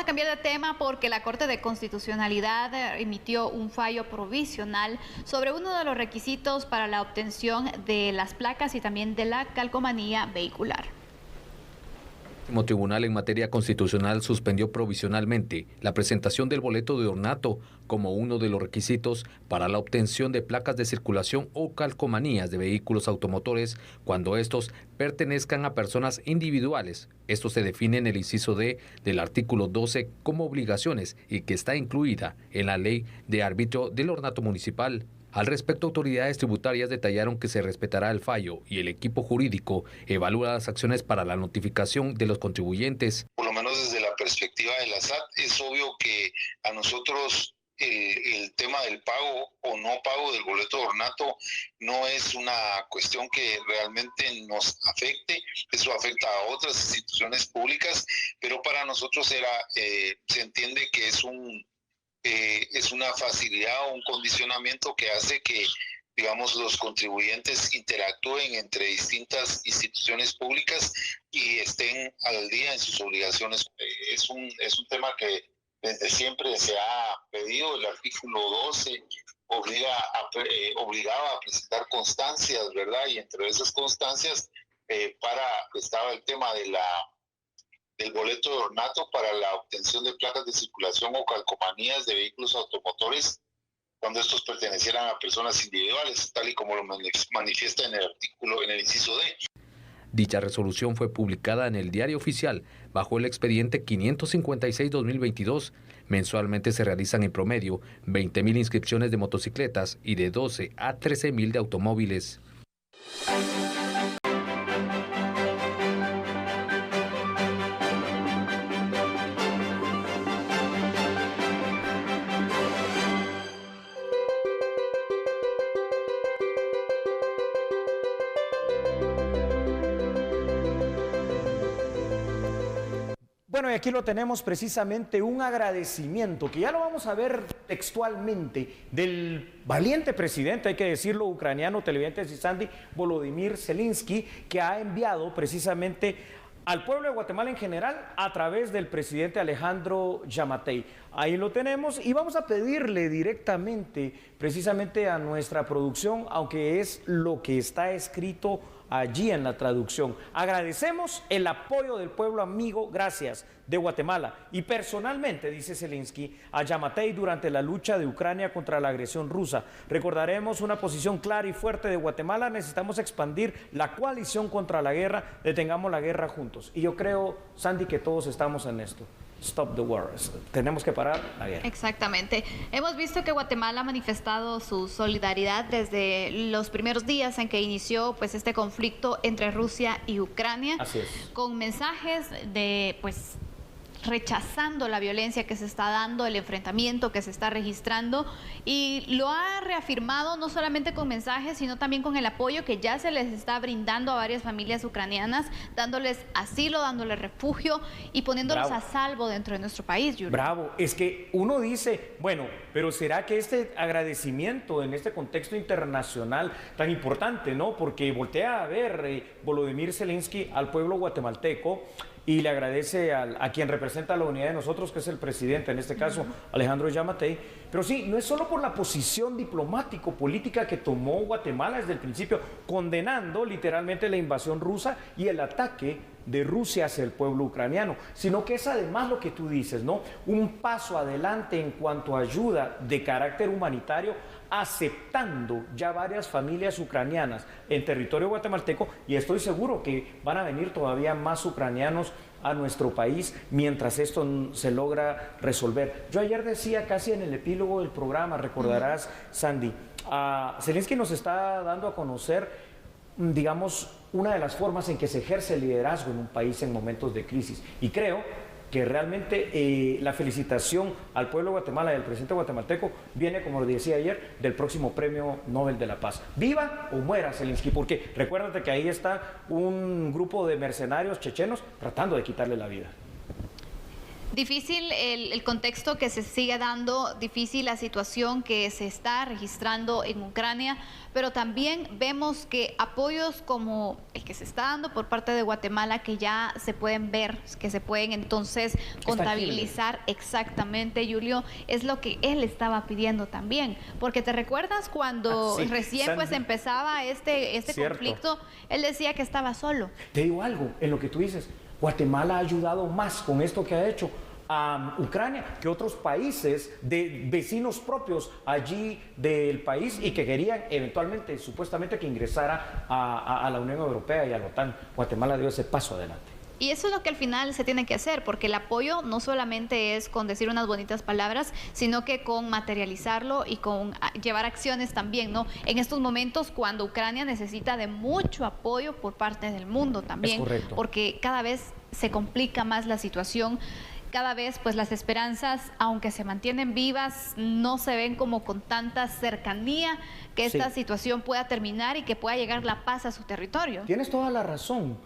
a cambiar de tema porque la Corte de Constitucionalidad emitió un fallo provisional sobre uno de los requisitos para la obtención de las placas y también de la calcomanía vehicular. El Tribunal en materia constitucional suspendió provisionalmente la presentación del boleto de ornato como uno de los requisitos para la obtención de placas de circulación o calcomanías de vehículos automotores cuando estos pertenezcan a personas individuales. Esto se define en el inciso D del artículo 12 como obligaciones y que está incluida en la ley de árbitro del ornato municipal. Al respecto, autoridades tributarias detallaron que se respetará el fallo y el equipo jurídico evalúa las acciones para la notificación de los contribuyentes. Por lo menos desde la perspectiva de la SAT, es obvio que a nosotros el tema del pago o no pago del boleto de ornato no es una cuestión que realmente nos afecte. Eso afecta a otras instituciones públicas, pero para nosotros se entiende que es una facilidad o un condicionamiento que hace que, digamos, los contribuyentes interactúen entre distintas instituciones públicas y estén al día en sus obligaciones. Es un tema que desde siempre se ha pedido. El artículo 12 obligaba a presentar constancias, ¿verdad? Y entre esas constancias estaba el tema del boleto de ornato para la obtención de placas de circulación o calcomanías de vehículos automotores cuando estos pertenecieran a personas individuales, tal y como lo manifiesta en el inciso D. Dicha resolución fue publicada en el Diario Oficial bajo el expediente 556-2022. Mensualmente se realizan en promedio 20.000 inscripciones de motocicletas y de 12 a 13.000 de automóviles. Bueno, y aquí lo tenemos precisamente, un agradecimiento, que ya lo vamos a ver textualmente, del valiente presidente, hay que decirlo, ucraniano, televidentes y Sandy, Volodymyr Zelensky, que ha enviado precisamente al pueblo de Guatemala en general a través del presidente Alejandro Yamatei. Ahí lo tenemos y vamos a pedirle directamente precisamente a nuestra producción, aunque es lo que está escrito allí en la traducción. Agradecemos el apoyo del pueblo amigo, gracias, de Guatemala. Y personalmente, dice Zelensky, a Yamatei durante la lucha de Ucrania contra la agresión rusa. Recordaremos una posición clara y fuerte de Guatemala. Necesitamos expandir la coalición contra la guerra. Detengamos la guerra juntos. Y yo creo, Sandy, que todos estamos en esto. Stop the war. Tenemos que parar la guerra. Exactamente. Hemos visto que Guatemala ha manifestado su solidaridad desde los primeros días en que inició pues este conflicto entre Rusia y Ucrania. Así es. Con mensajes de rechazando la violencia que se está dando, el enfrentamiento que se está registrando, y lo ha reafirmado no solamente con mensajes, sino también con el apoyo que ya se les está brindando a varias familias ucranianas, dándoles asilo, dándoles refugio y poniéndolos a salvo dentro de nuestro país, Yuri. Bravo, es que uno dice, bueno, pero ¿será que este agradecimiento en este contexto internacional tan importante, ¿no? Porque voltea a ver Volodymyr Zelensky al pueblo guatemalteco y le agradece a quien representa la unidad de nosotros, que es el presidente, en este caso, Alejandro Yamatei. Pero sí, no es solo por la posición diplomático-política que tomó Guatemala desde el principio, condenando literalmente la invasión rusa y el ataque de Rusia hacia el pueblo ucraniano, sino que es además lo que tú dices, ¿no? Un paso adelante en cuanto a ayuda de carácter humanitario, aceptando ya varias familias ucranianas en territorio guatemalteco, y estoy seguro que van a venir todavía más ucranianos a nuestro país mientras esto se logra resolver. Yo ayer decía casi en el epílogo del programa, recordarás, Sandy, Zelensky nos está dando a conocer, digamos, una de las formas en que se ejerce el liderazgo en un país en momentos de crisis, y creo que realmente la felicitación al pueblo de Guatemala y al presidente guatemalteco viene, como lo decía ayer, del próximo Premio Nobel de la Paz. Viva o muera Zelensky, porque recuérdate que ahí está un grupo de mercenarios chechenos tratando de quitarle la vida. Difícil el contexto que se sigue dando, difícil la situación que se está registrando en Ucrania, pero también vemos que apoyos como el que se está dando por parte de Guatemala, que ya se pueden ver, que se pueden entonces contabilizar exactamente, Julio, es lo que él estaba pidiendo también, porque te recuerdas cuando recién pues empezaba este conflicto, él decía que estaba solo. Te digo algo, en lo que tú dices, Guatemala ha ayudado más con esto que ha hecho a Ucrania que otros países de vecinos propios allí del país y que querían eventualmente, supuestamente, que ingresara a la Unión Europea y a la OTAN. Guatemala dio ese paso adelante. Y eso es lo que al final se tiene que hacer, porque el apoyo no solamente es con decir unas bonitas palabras, sino que con materializarlo y con llevar acciones también, ¿no? En estos momentos, cuando Ucrania necesita de mucho apoyo por parte del mundo también, porque cada vez se complica más la situación. Cada vez pues las esperanzas, aunque se mantienen vivas, no se ven como con tanta cercanía que esta situación pueda terminar y que pueda llegar la paz a su territorio. Tienes toda la razón.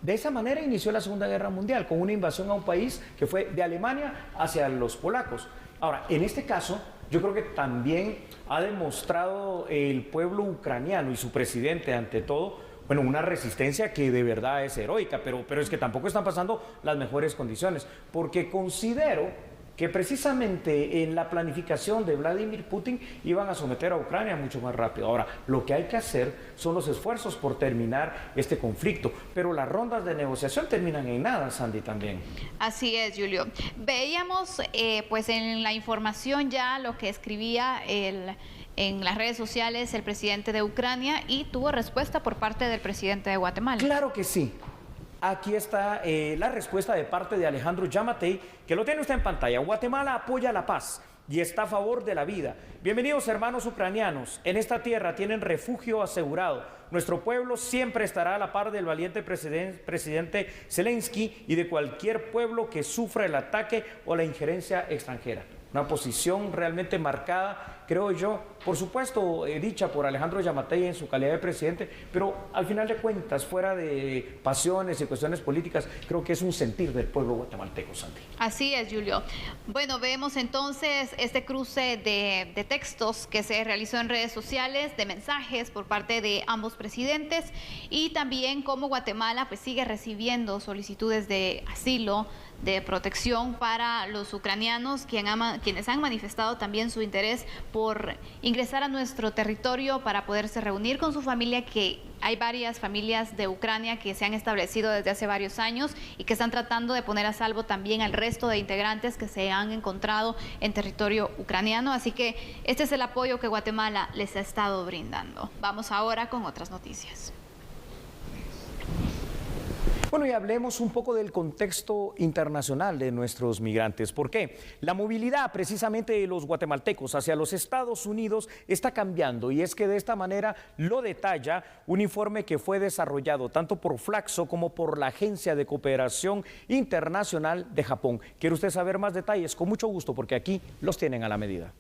De esa manera inició la Segunda Guerra Mundial, con una invasión a un país que fue de Alemania hacia los polacos. Ahora, en este caso, yo creo que también ha demostrado el pueblo ucraniano y su presidente, ante todo, bueno, una resistencia que de verdad es heroica, pero es que tampoco están pasando las mejores condiciones, porque considero que precisamente en la planificación de Vladimir Putin iban a someter a Ucrania mucho más rápido. Ahora, lo que hay que hacer son los esfuerzos por terminar este conflicto, pero las rondas de negociación terminan en nada, Sandy, también. Así es, Julio. Veíamos pues en la información ya lo que escribía en las redes sociales el presidente de Ucrania y tuvo respuesta por parte del presidente de Guatemala. Claro que sí. Aquí está la respuesta de parte de Alejandro Yamatei, que lo tiene usted en pantalla. Guatemala apoya la paz y está a favor de la vida. Bienvenidos, hermanos ucranianos. En esta tierra tienen refugio asegurado. Nuestro pueblo siempre estará a la par del valiente presidente Zelensky y de cualquier pueblo que sufra el ataque o la injerencia extranjera. Una posición realmente marcada, creo yo, por supuesto, dicha por Alejandro Yamatei en su calidad de presidente, pero al final de cuentas, fuera de pasiones y cuestiones políticas, creo que es un sentir del pueblo guatemalteco, Santi. Así es, Julio. Bueno, vemos entonces este cruce de textos que se realizó en redes sociales, de mensajes por parte de ambos presidentes y también cómo Guatemala pues sigue recibiendo solicitudes de asilo, de protección para los ucranianos, quienes han manifestado también su interés por ingresar a nuestro territorio para poderse reunir con su familia, que hay varias familias de Ucrania que se han establecido desde hace varios años y que están tratando de poner a salvo también al resto de integrantes que se han encontrado en territorio ucraniano. Así que este es el apoyo que Guatemala les ha estado brindando. Vamos ahora con otras noticias. Bueno, y hablemos un poco del contexto internacional de nuestros migrantes. ¿Por qué? La movilidad precisamente de los guatemaltecos hacia los Estados Unidos está cambiando, y es que de esta manera lo detalla un informe que fue desarrollado tanto por Flaxo como por la Agencia de Cooperación Internacional de Japón. ¿Quiere usted saber más detalles? Con mucho gusto, porque aquí los tienen a la medida.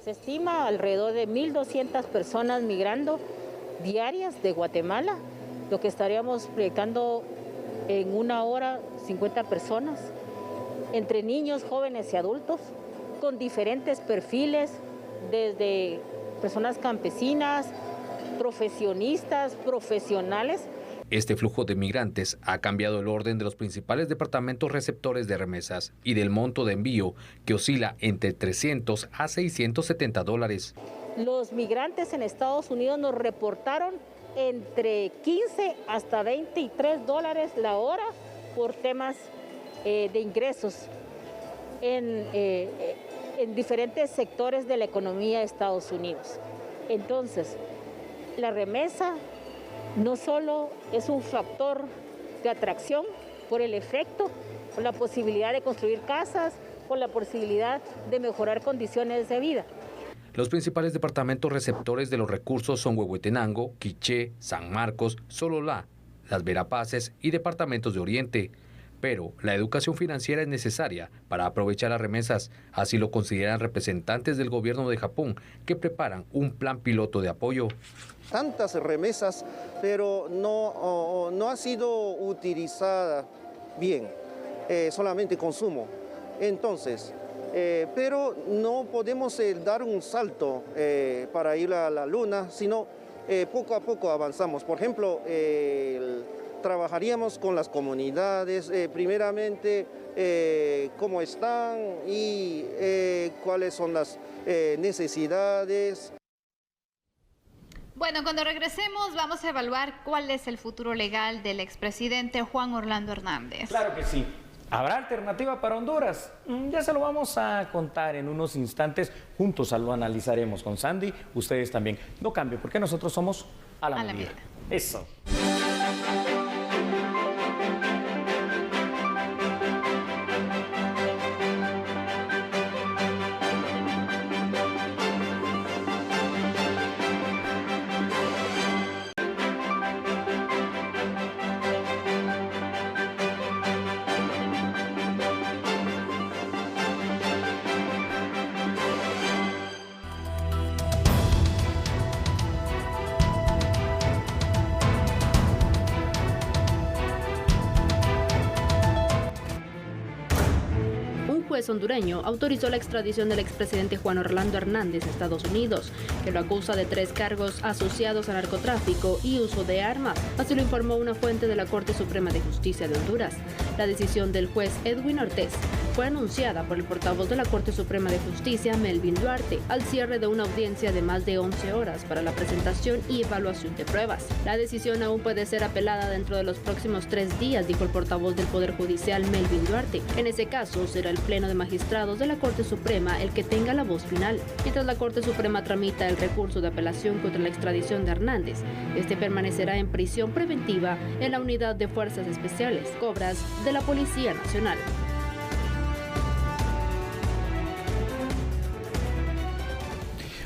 Se estima alrededor de 1.200 personas migrando diarias de Guatemala, lo que estaríamos proyectando en una hora 50 personas, entre niños, jóvenes y adultos, con diferentes perfiles, desde personas campesinas, profesionistas, profesionales. Este flujo de migrantes ha cambiado el orden de los principales departamentos receptores de remesas y del monto de envío, que oscila entre $300 a $670. Los migrantes en Estados Unidos nos reportaron entre 15 hasta $23 la hora por temas de ingresos en diferentes sectores de la economía de Estados Unidos. Entonces, la remesa no solo es un factor de atracción por el efecto, por la posibilidad de construir casas, por la posibilidad de mejorar condiciones de vida. Los principales departamentos receptores de los recursos son Huehuetenango, Quiché, San Marcos, Sololá, Las Verapaces y departamentos de Oriente. Pero la educación financiera es necesaria para aprovechar las remesas, así lo consideran representantes del gobierno de Japón, que preparan un plan piloto de apoyo. Tantas remesas, pero no ha sido utilizada bien. solamente consumo. Entonces, pero no podemos dar un salto para ir a la luna, sino poco a poco avanzamos. Por ejemplo, trabajaríamos con las comunidades, primeramente cómo están y cuáles son las necesidades. Bueno, cuando regresemos vamos a evaluar cuál es el futuro legal del expresidente Juan Orlando Hernández. Claro que sí. ¿Habrá alternativa para Honduras? Ya se lo vamos a contar en unos instantes. Juntos lo analizaremos con Sandy, ustedes también. No cambie, porque nosotros somos a la medida. Eso. Hondureño autorizó la extradición del expresidente Juan Orlando Hernández a Estados Unidos, que lo acusa de 3 cargos asociados a narcotráfico y uso de armas. Así lo informó una fuente de la Corte Suprema de Justicia de Honduras. La decisión del juez Edwin Ortiz fue anunciada por el portavoz de la Corte Suprema de Justicia, Melvin Duarte, al cierre de una audiencia de más de 11 horas para la presentación y evaluación de pruebas. La decisión aún puede ser apelada dentro de los próximos 3 días, dijo el portavoz del Poder Judicial, Melvin Duarte. En ese caso, será el Pleno de Magistrados de la Corte Suprema el que tenga la voz final. Mientras la Corte Suprema tramita el recurso de apelación contra la extradición de Hernández, este permanecerá en prisión preventiva en la Unidad de Fuerzas Especiales, Cobras de la Policía Nacional.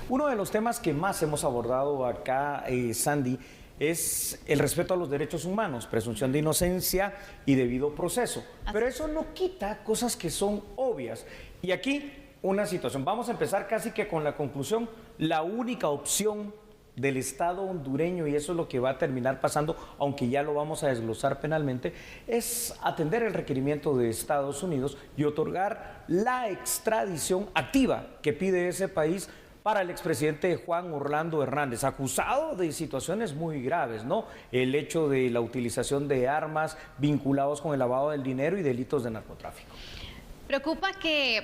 Uno de los temas que más hemos abordado acá, Sandy, es el respeto a los derechos humanos, presunción de inocencia y debido proceso. Pero eso no quita cosas que son obvias. Y aquí una situación, vamos a empezar casi que con la conclusión, la única opción del Estado hondureño, y eso es lo que va a terminar pasando, aunque ya lo vamos a desglosar penalmente, es atender el requerimiento de Estados Unidos y otorgar la extradición activa que pide ese país para el expresidente Juan Orlando Hernández, acusado de situaciones muy graves, ¿no? El hecho de la utilización de armas vinculados con el lavado del dinero y delitos de narcotráfico. Preocupa que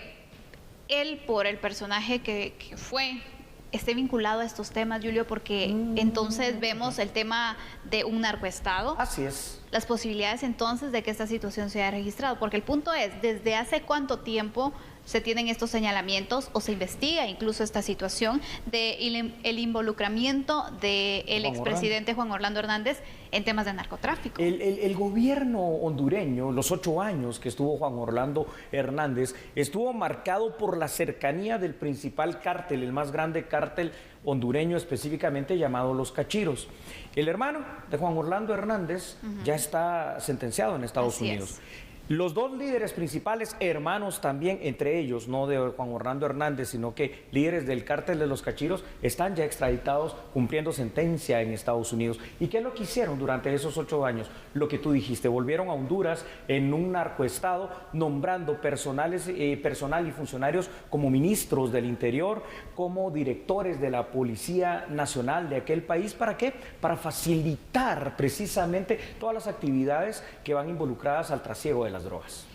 él, por el personaje que fue, esté vinculado a estos temas, Julio, porque entonces vemos el tema de un narcoestado. Así es. Las posibilidades entonces de que esta situación se haya registrado, porque el punto es, ¿desde hace cuánto tiempo se tienen estos señalamientos o se investiga incluso esta situación de el involucramiento del expresidente Juan Orlando Hernández en temas de narcotráfico? El gobierno hondureño, los 8 años que estuvo Juan Orlando Hernández, estuvo marcado por la cercanía del principal cártel, el más grande cártel hondureño específicamente llamado Los Cachiros. El hermano de Juan Orlando Hernández ya está sentenciado en Estados Unidos. Los 2 líderes principales, hermanos también, entre ellos, no de Juan Orlando Hernández, sino que líderes del cártel de Los Cachiros, están ya extraditados cumpliendo sentencia en Estados Unidos. ¿Y qué es lo que hicieron durante esos 8 años? Lo que tú dijiste, volvieron a Honduras en un narcoestado, nombrando personal y funcionarios como ministros del Interior, como directores de la Policía Nacional de aquel país. ¿Para qué? Para facilitar precisamente todas las actividades que van involucradas al trasiego de las drogas.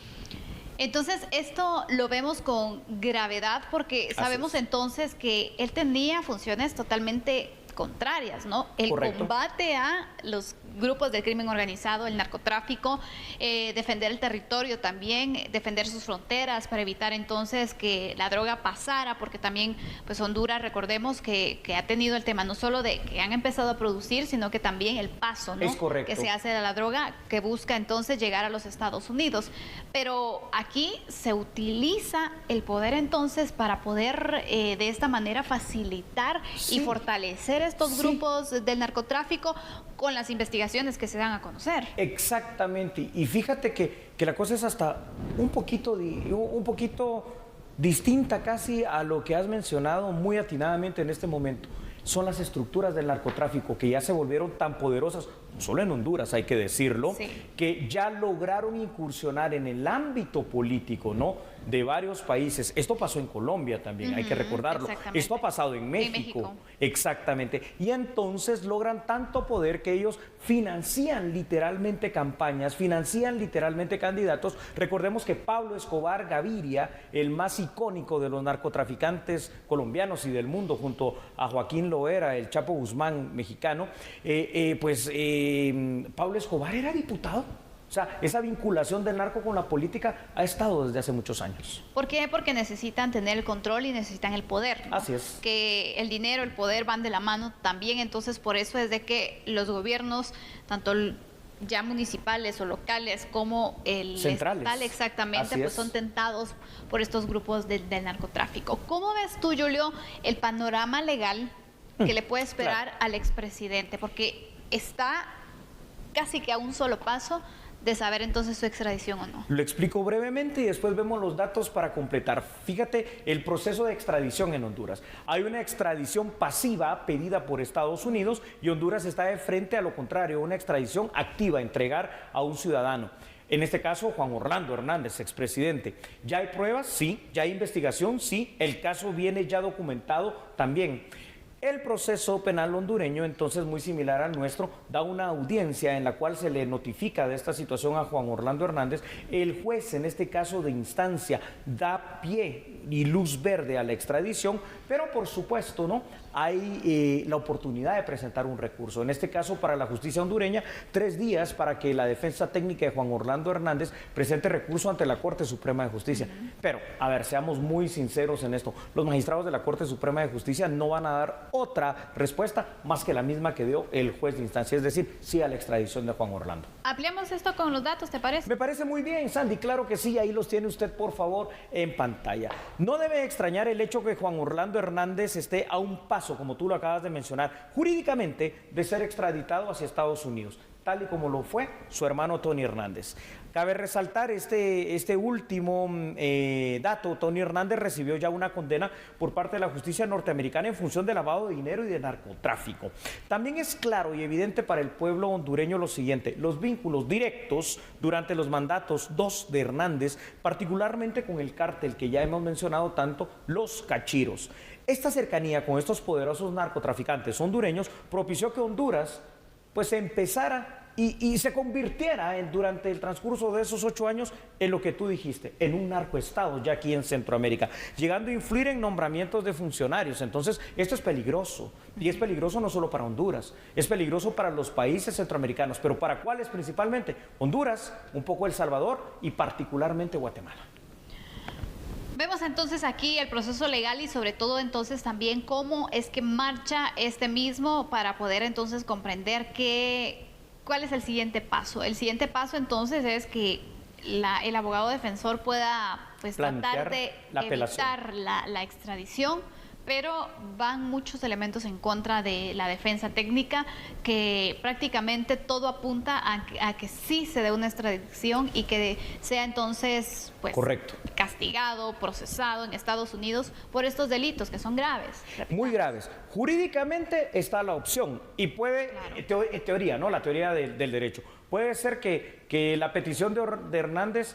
Entonces, esto lo vemos con gravedad porque sabemos entonces que él tenía funciones totalmente contrarias, ¿no? El combate a los grupos del crimen organizado, el narcotráfico, defender el territorio también, defender sus fronteras para evitar entonces que la droga pasara, porque también pues Honduras, recordemos que ha tenido el tema no solo de que han empezado a producir, sino que también el paso, ¿no? Es correcto. Que se hace de la droga, que busca entonces llegar a los Estados Unidos. Pero aquí se utiliza el poder entonces para poder de esta manera facilitar y fortalecer estos grupos del narcotráfico con las investigaciones que se dan a conocer. Exactamente, y fíjate que la cosa es hasta un poquito distinta casi a lo que has mencionado muy atinadamente en este momento. son las estructuras del narcotráfico que ya se volvieron tan poderosas, no solo en Honduras, hay que decirlo, sí, que ya lograron incursionar en el ámbito político, ¿no?, de varios países. Esto pasó en Colombia también, hay que recordarlo. Esto ha pasado en México. Exactamente. Y entonces logran tanto poder que ellos financian literalmente campañas, financian literalmente candidatos. Recordemos que Pablo Escobar Gaviria, el más icónico de los narcotraficantes colombianos y del mundo, junto a Joaquín Loera, el Chapo Guzmán mexicano, Pablo Escobar era diputado. O sea, esa vinculación del narco con la política ha estado desde hace muchos años. ¿Por qué? Porque necesitan tener el control y necesitan el poder, ¿no? Así es. Que el dinero, el poder van de la mano también, entonces por eso es de que los gobiernos, tanto ya municipales o locales como el centrales, estatal, exactamente, pues son tentados por estos grupos del narcotráfico. ¿Cómo ves tú, Julio, el panorama legal que le puede esperar al expresidente? Porque está casi que a un solo paso de saber entonces su extradición o no. Lo explico brevemente y después vemos los datos para completar. Fíjate el proceso de extradición en Honduras. Hay una extradición pasiva pedida por Estados Unidos y Honduras está de frente a lo contrario, una extradición activa, entregar a un ciudadano. En este caso, Juan Orlando Hernández, expresidente. ¿Ya hay pruebas? Sí. ¿Ya hay investigación? Sí. El caso viene ya documentado también. El proceso penal hondureño, entonces muy similar al nuestro, da una audiencia en la cual se le notifica de esta situación a Juan Orlando Hernández. El juez, en este caso de instancia, da pie y luz verde a la extradición, pero por supuesto, ¿no?, hay la oportunidad de presentar un recurso. En este caso, para la justicia hondureña, 3 días para que la defensa técnica de Juan Orlando Hernández presente recurso ante la Corte Suprema de Justicia. Pero, a ver, seamos muy sinceros en esto. Los magistrados de la Corte Suprema de Justicia no van a dar otra respuesta más que la misma que dio el juez de instancia, es decir, sí a la extradición de Juan Orlando. Ampliamos esto con los datos, ¿te parece? Me parece muy bien, Sandy, claro que sí, ahí los tiene usted, por favor, en pantalla. No debe extrañar el hecho que Juan Orlando Hernández esté a un paso, como tú lo acabas de mencionar, jurídicamente de ser extraditado hacia Estados Unidos, tal y como lo fue su hermano Tony Hernández. Cabe resaltar este último dato. Tony Hernández recibió ya una condena por parte de la justicia norteamericana en función de lavado de dinero y de narcotráfico. También es claro y evidente para el pueblo hondureño lo siguiente: los vínculos directos durante los mandatos 2 de Hernández, particularmente con el cártel que ya hemos mencionado tanto, los Cachiros. Esta cercanía con estos poderosos narcotraficantes hondureños propició que Honduras pues empezara y se convirtiera durante el transcurso de esos 8 años en lo que tú dijiste, en un narcoestado ya aquí en Centroamérica, llegando a influir en nombramientos de funcionarios. Entonces, esto es peligroso, y es peligroso no solo para Honduras, es peligroso para los países centroamericanos, pero ¿para cuáles principalmente? Honduras, un poco El Salvador y particularmente Guatemala. Vemos entonces aquí el proceso legal y sobre todo entonces también cómo es que marcha este mismo para poder entonces comprender cuál es el siguiente paso. El siguiente paso entonces es que el abogado defensor pueda pues tratar de evitar la extradición, pero van muchos elementos en contra de la defensa técnica, que prácticamente todo apunta a que sí se dé una extradición y que sea entonces pues correcto, castigado, procesado en Estados Unidos por estos delitos que son graves. Muy graves. Jurídicamente está la opción y puede, claro, en teoría, ¿no?, la teoría del derecho, puede ser que la petición de Hernández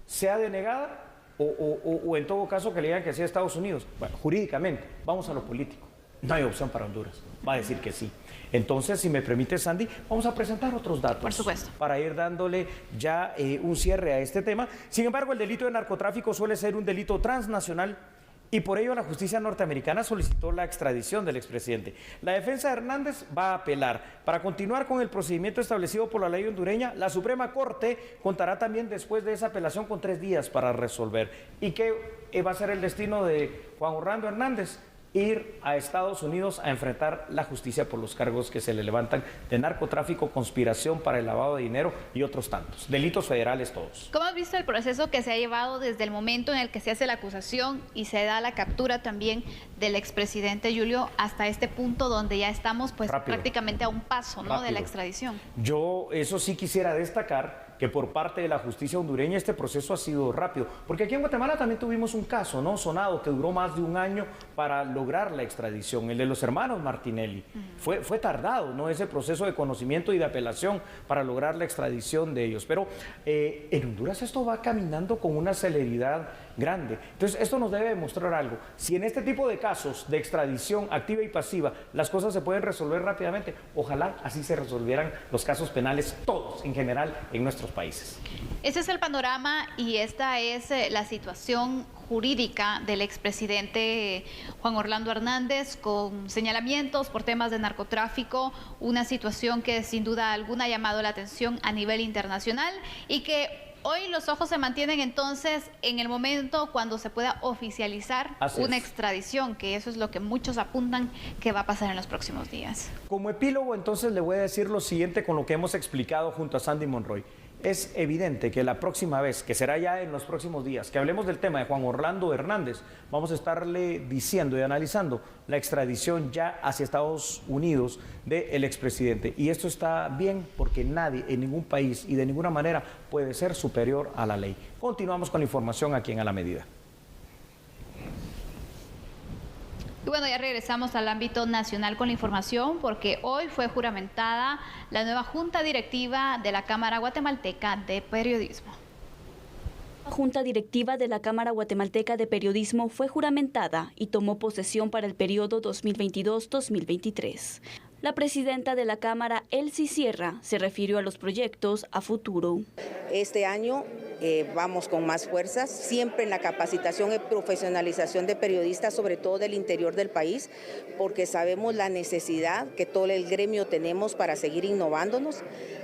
sea denegada, o en todo caso que le digan que sea Estados Unidos. Bueno, jurídicamente, vamos a lo político. No hay opción para Honduras, va a decir que sí. Entonces, si me permite, Sandy, vamos a presentar otros datos. Por supuesto. Para ir dándole ya un cierre a este tema. Sin embargo, el delito de narcotráfico suele ser un delito transnacional y por ello la justicia norteamericana solicitó la extradición del expresidente. La defensa de Hernández va a apelar. Para continuar con el procedimiento establecido por la ley hondureña, la Suprema Corte contará también después de esa apelación con 3 días para resolver. ¿Y qué va a ser el destino de Juan Orlando Hernández? Ir a Estados Unidos a enfrentar la justicia por los cargos que se le levantan de narcotráfico, conspiración para el lavado de dinero y otros tantos. Delitos federales todos. ¿Cómo has visto el proceso que se ha llevado desde el momento en el que se hace la acusación y se da la captura también del expresidente Julio hasta este punto donde ya estamos pues prácticamente a un paso, ¿no?, de la extradición? Yo eso sí quisiera destacar que por parte de la justicia hondureña este proceso ha sido rápido, porque aquí en Guatemala también tuvimos un caso, ¿no?, sonado, que duró más de un año para lograr la extradición, el de los hermanos Martinelli. Fue tardado, ¿no?, ese proceso de conocimiento y de apelación para lograr la extradición de ellos, pero en Honduras esto va caminando con una celeridad grande. Entonces, esto nos debe demostrar algo. Si en este tipo de casos de extradición activa y pasiva las cosas se pueden resolver rápidamente, ojalá así se resolvieran los casos penales todos en general en nuestros países. Ese es el panorama y esta es la situación jurídica del expresidente Juan Orlando Hernández, con señalamientos por temas de narcotráfico, una situación que sin duda alguna ha llamado la atención a nivel internacional y que hoy los ojos se mantienen entonces en el momento cuando se pueda oficializar una extradición, que eso es lo que muchos apuntan que va a pasar en los próximos días. Como epílogo, entonces, le voy a decir lo siguiente con lo que hemos explicado junto a Sandy Monroy. Es evidente que la próxima vez, que será ya en los próximos días, que hablemos del tema de Juan Orlando Hernández, vamos a estarle diciendo y analizando la extradición ya hacia Estados Unidos del expresidente. Y esto está bien porque nadie en ningún país y de ninguna manera puede ser superior a la ley. Continuamos con la información aquí en A la Medida. Y bueno, ya regresamos al ámbito nacional con la información porque hoy fue juramentada la nueva Junta Directiva de la Cámara Guatemalteca de Periodismo. La Junta Directiva de la Cámara Guatemalteca de Periodismo fue juramentada y tomó posesión para el periodo 2022-2023. La presidenta de la Cámara, Elsie Sierra, se refirió a los proyectos a futuro. Este año vamos con más fuerzas, siempre en la capacitación y profesionalización de periodistas, sobre todo del interior del país, porque sabemos la necesidad que todo el gremio tenemos para seguir innovándonos.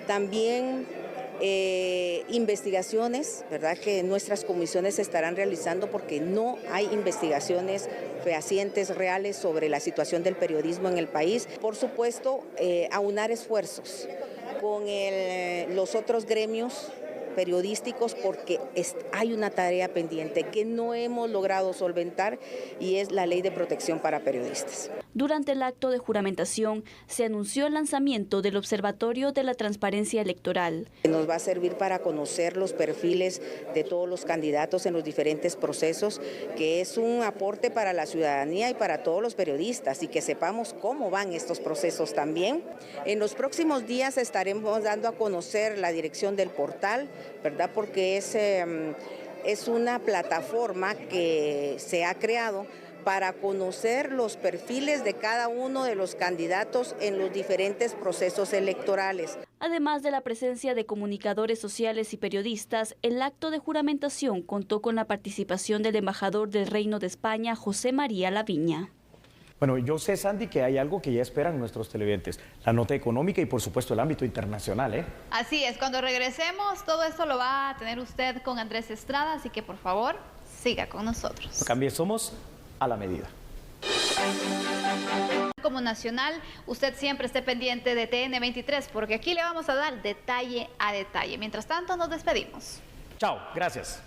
También investigaciones, ¿verdad?, que nuestras comisiones se estarán realizando porque no hay investigaciones fehacientes, reales sobre la situación del periodismo en el país. Por supuesto, aunar esfuerzos con los otros gremios periodísticos porque hay una tarea pendiente que no hemos logrado solventar y es la Ley de Protección para Periodistas. Durante el acto de juramentación se anunció el lanzamiento del Observatorio de la Transparencia Electoral. Nos va a servir para conocer los perfiles de todos los candidatos en los diferentes procesos, que es un aporte para la ciudadanía y para todos los periodistas y que sepamos cómo van estos procesos también. En los próximos días estaremos dando a conocer la dirección del portal, ¿verdad?, porque es una plataforma que se ha creado para conocer los perfiles de cada uno de los candidatos en los diferentes procesos electorales. Además de la presencia de comunicadores sociales y periodistas, el acto de juramentación contó con la participación del embajador del Reino de España, José María Laviña. Bueno, yo sé, Sandy, que hay algo que ya esperan nuestros televidentes, la nota económica y por supuesto el ámbito internacional, ¿eh? Así es, cuando regresemos todo esto lo va a tener usted con Andrés Estrada, así que por favor siga con nosotros. No cambie, somos A la Medida. Como nacional, usted siempre esté pendiente de TN23 porque aquí le vamos a dar detalle a detalle. Mientras tanto, nos despedimos. Chao, gracias.